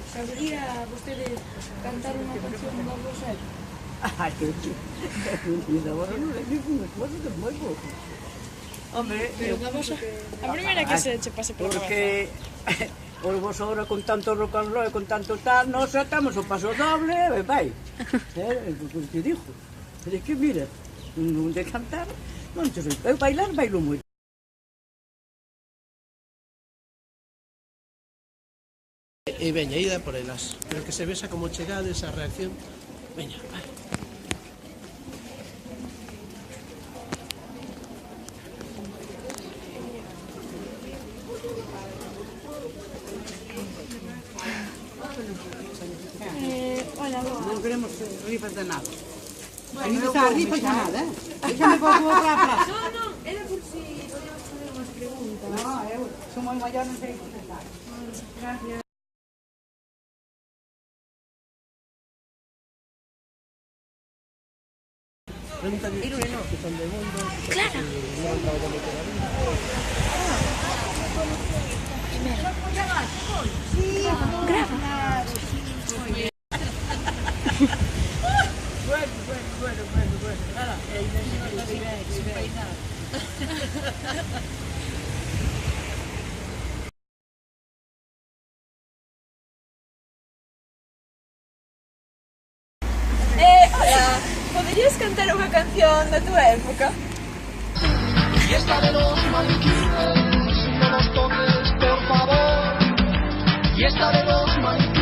Sabería vostede cantar unha canción da vosa época? Ai, que agora non é ninguna cosa de moi pouco. Hombre, Pero da vosa... A primeira que se che pase por cabeza. porque os vos ahora con tanto rock and roll e con tanto tal, nos sacamos o paso doble e vai. É o que te digo. Pero é que mira, non de cantar, non te sei. Eu bailar, bailo moito. E veña, ida por elas. Pero que se vexa como chegades a reacción. Veña, vai. Hola, boa. Non queremos rifas de nada. Bueno, non está rifas de nada, eh? Déxame por outra plaza. Non, era por si podíamos fazer unhas preguntas. No, eu sou moi maior, non sei contestar. Gracias. Pregúntale que son de mundo, que son non han traballado todavía. Bueno. Nada, sin peinar. Hola, poderías cantar unha canción da túa época? Fiesta de los maniquíes, no los toques, por favor. Fiesta de los maniquíes.